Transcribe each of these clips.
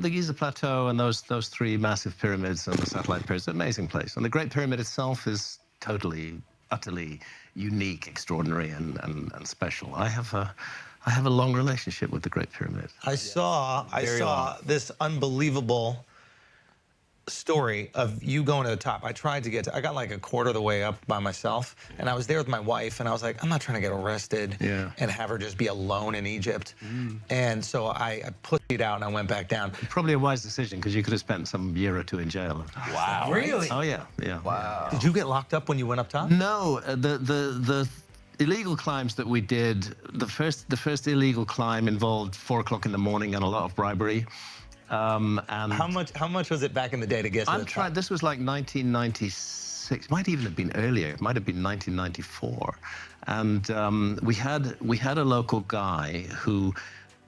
The Giza Plateau and those three massive pyramids and the satellite pyramids, an amazing place. And the Great Pyramid itself is totally, utterly unique, extraordinary, and special. I have a long relationship with the Great Pyramid. I saw this unbelievable story of you going to the top. I tried to I got like a quarter of the way up by myself, and I was there with my wife, and I was like, I'm not trying to get arrested and have her just be alone in Egypt. And so I put it out and I went back down. Probably a wise decision, because you could have spent some year or two in jail. Wow. Really? Oh, yeah. Wow. Did you get locked up when you went up top? No, the illegal climbs that we did, the first illegal climb involved 4 o'clock in the morning and a lot of bribery. And how much was it back in the day to get to the top? This was like 1996. Might even have been earlier. It might have been 1994. And we had a local guy who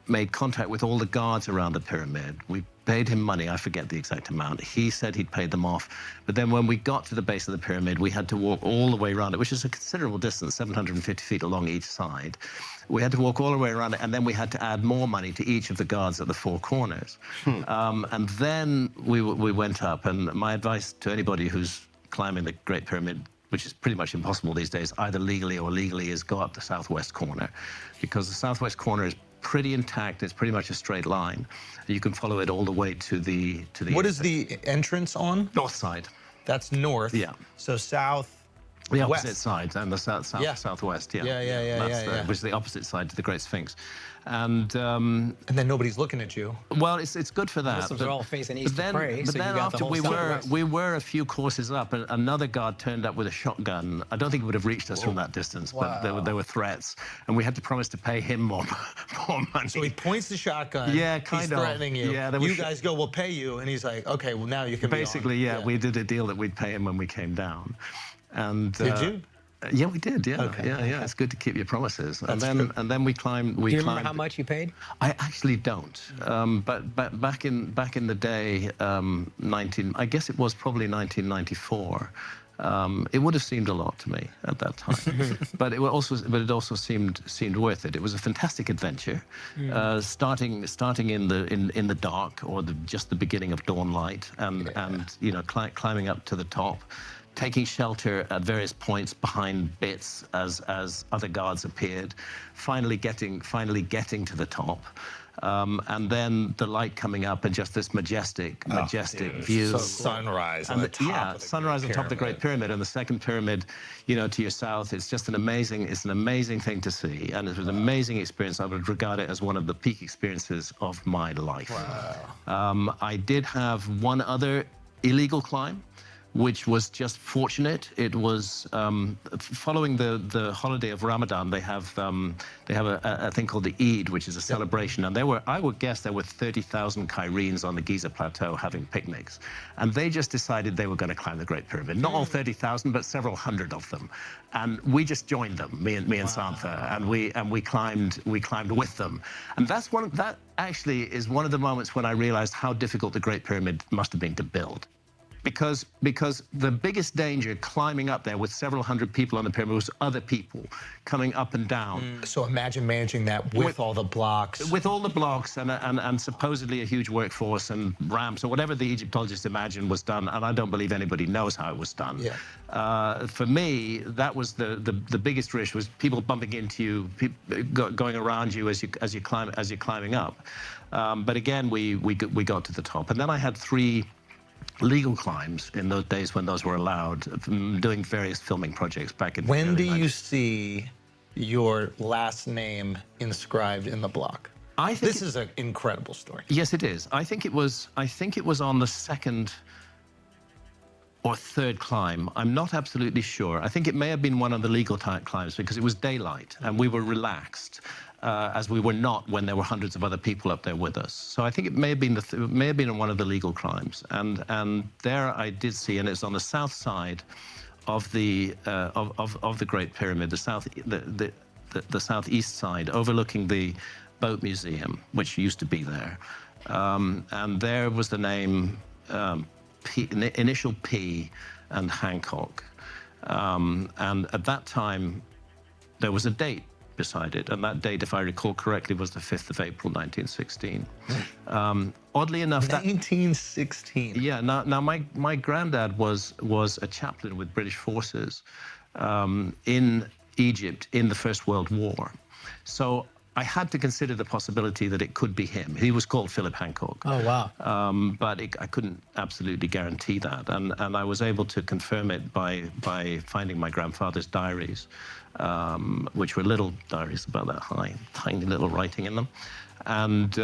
made contact with all the guards around the pyramid. We paid him money. I forget the exact amount. He said he'd paid them off. But then when we got to the base of the pyramid, we had to walk all the way around it, which is a considerable distance, 750 feet along each side. We had to walk all the way around it, and then we had to add more money to each of the guards at the 4 corners. And then we went up, and my advice to anybody who's climbing the Great Pyramid, which is pretty much impossible these days, either legally or illegally, is go up the southwest corner, because the southwest corner is pretty intact. It's pretty much a straight line. You can follow it all the way to the What is the entrance on? North side. That's north. Yeah. So south. The opposite side, and the southwest, Which is the opposite side to the Great Sphinx. And then nobody's looking at you. Well, it's good for that. Muslims are all facing east to pray, but so then you got after the whole we were a few courses up, and another guard turned up with a shotgun. I don't think he would have reached us from that distance, but there were threats, and we had to promise to pay him more money. So he points the shotgun. Yeah, kind he's of. threatening you. Yeah, you guys go, we'll pay you, and he's like, okay, well now you can. Basically, we did a deal that we'd pay him when we came down. And did you? Yeah, we did. Yeah, okay. Yeah. It's good to keep your promises. That's and then we climbed. Do you remember how much you paid? I actually don't. But back in the day, I guess it was probably 1994. It would have seemed a lot to me at that time, but it also seemed worth it. It was a fantastic adventure, starting in the dark, or just the beginning of dawn light, and climbing up to the top, taking shelter at various points behind bits as other guards appeared, finally getting to the top. And then the light coming up, and just this majestic view. So sunrise on the top. Sunrise on top of the Great Pyramid, and the second pyramid, to your south. It's just an amazing thing to see, and it was an amazing experience. I would regard it as one of the peak experiences of my life. Wow. I did have one other illegal climb, which was just fortunate. It was following the holiday of Ramadan. They have a thing called the Eid, which is a celebration, and I would guess there were 30,000 Cairenes on the Giza Plateau having picnics, and they just decided they were going to climb the Great Pyramid. Not all 30,000, but several hundred of them, and we just joined them, me and Santha, and we climbed with them, and that actually is one of the moments when I realized how difficult the Great Pyramid must have been to build. Because the biggest danger climbing up there with several hundred people on the pyramid was other people coming up and down. So imagine managing that with all the blocks. With all the blocks and supposedly a huge workforce and ramps, or whatever the Egyptologists imagined was done, and I don't believe anybody knows how it was done. Yeah. For me, that was the biggest risk, was people bumping into you, going around you as you're climbing up. But again, we got to the top, and then I had 3 legal climbs in those days when those were allowed, doing various filming projects back in the early 90s. When do you see your last name inscribed in the block? This is an incredible story. Yes, it is. I think it was on the 2nd or 3rd climb. I'm not absolutely sure. I think it may have been one of the legal climbs, because it was daylight and we were relaxed, as we were not when there were hundreds of other people up there with us. So I think it may have been one of the legal climbs, and there I did see, and it's on the south side of the Great Pyramid, the southeast side, overlooking the boat museum, which used to be there, and there was the name initial P and Hancock, and at that time there was a date beside it. And that date, if I recall correctly, was the 5th of April, 1916. Oddly enough, 1916. Yeah. Now my granddad was a chaplain with British forces in Egypt in the First World War. So I had to consider the possibility that it could be him. He was called Philip Hancock. Oh, wow. But I couldn't absolutely guarantee that. And I was able to confirm it by finding my grandfather's diaries, which were little diaries about that high, tiny little writing in them. And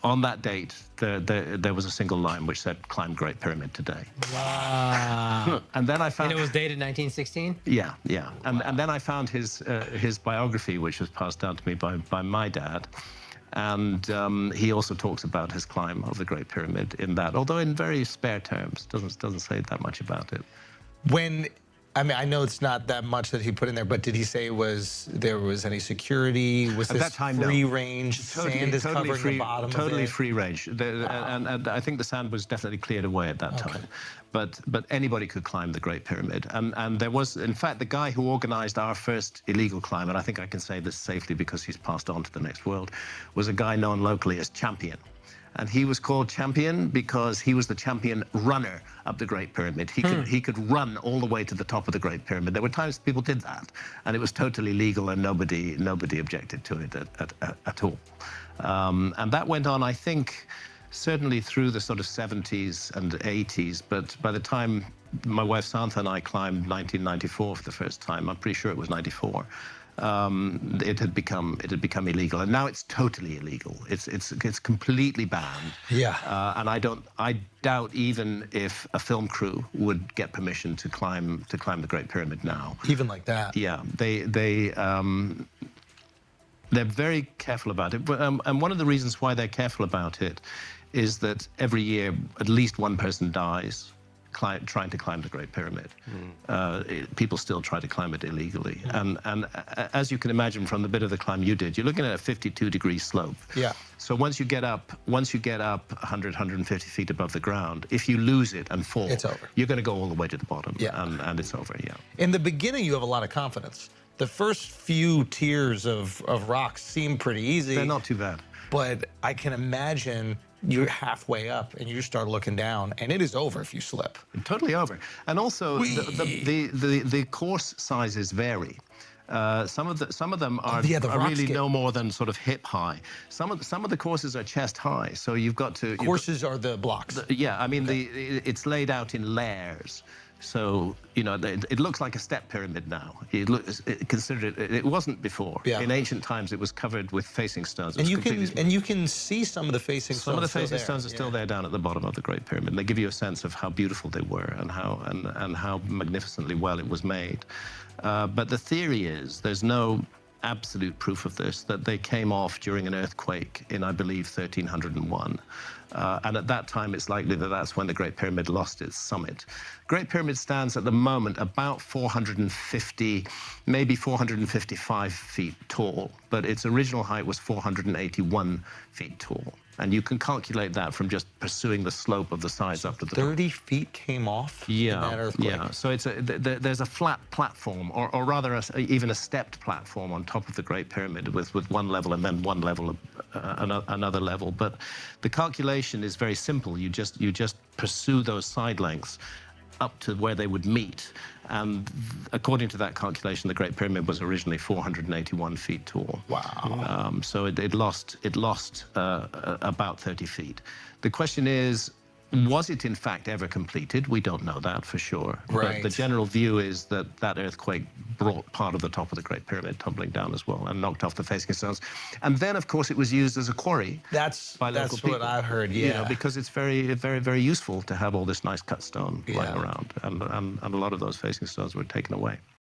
on that date, there was a single line which said, "Climb Great Pyramid today." Wow. And then I found... And it was dated 1916? Yeah, yeah. And then I found his biography, which was passed down to me by my dad. And he also talks about his climb of the Great Pyramid in that, although in very spare terms, doesn't say that much about it. I mean, I know it's not that much that he put in there, but did he say there was any security? Was At this that time, free no. range? Sand is covering the bottom totally of it? free range. And I think the sand was definitely cleared away at that time. But anybody could climb the Great Pyramid. And there was, in fact, the guy who organized our first illegal climb, and I think I can say this safely because he's passed on to the next world, was a guy known locally as Champion. And he was called Champion because he was the champion runner up the Great Pyramid. He could run all the way to the top of the Great Pyramid. There were times people did that, and it was totally legal, and nobody objected to it at all. And that went on, I think, certainly through the sort of 70s and 80s. But by the time my wife Santha and I climbed 1994 for the first time, I'm pretty sure it was 94. It had become illegal, and now it's totally illegal. It's completely banned. Yeah. And I doubt even if a film crew would get permission to climb the Great Pyramid now. Even like that. Yeah. They're very careful about it. And one of the reasons why they're careful about it is that every year at least one person dies trying to climb the Great Pyramid. People still try to climb it illegally. And as you can imagine from the bit of the climb you did, you're looking at a 52-degree slope. Yeah. So once you get up 100, 150 feet above the ground, if you lose it and fall, it's over. You're going to go all the way to the bottom. Yeah. And it's over, yeah. In the beginning, you have a lot of confidence. The first few tiers of rocks seem pretty easy. They're not too bad. But I can imagine you're halfway up and you start looking down, and it is over if you slip. Totally over. And also, the course sizes vary. Some of them are really no more than sort of hip high. Some of the courses are chest high, so you've got to... Courses are the blocks. Yeah, I mean, it's laid out in layers. So, you know, it looks like a step pyramid now. It wasn't before. Yeah. In ancient times, it was covered with facing stones. And you can see some of the facing stones. Some of the facing stones are still there down at the bottom of the Great Pyramid. They give you a sense of how beautiful they were and how magnificently well it was made. But the theory is, there's no absolute proof of this, that they came off during an earthquake in, I believe, 1301. And at that time, it's likely that that's when the Great Pyramid lost its summit. Great Pyramid stands at the moment about 450, maybe 455 feet tall, but its original height was 481 feet tall. And you can calculate that from just pursuing the slope of the sides up to the top. 30 feet came off in that earthquake? Yeah, so there's a flat platform, or rather even a stepped platform on top of the Great Pyramid with one level and then one level, another level. But the calculation is very simple. You just pursue those side lengths up to where they would meet. And according to that calculation, the Great Pyramid was originally 481 feet tall. Wow. So it lost about 30 feet. The question is, was it in fact ever completed? We don't know that for sure. Right. But the general view is that earthquake brought part of the top of the Great Pyramid tumbling down as well and knocked off the facing stones. And then, of course, it was used as a quarry. That's what I heard, yeah. You know, because it's very, very, very useful to have all this nice cut stone lying around. And a lot of those facing stones were taken away.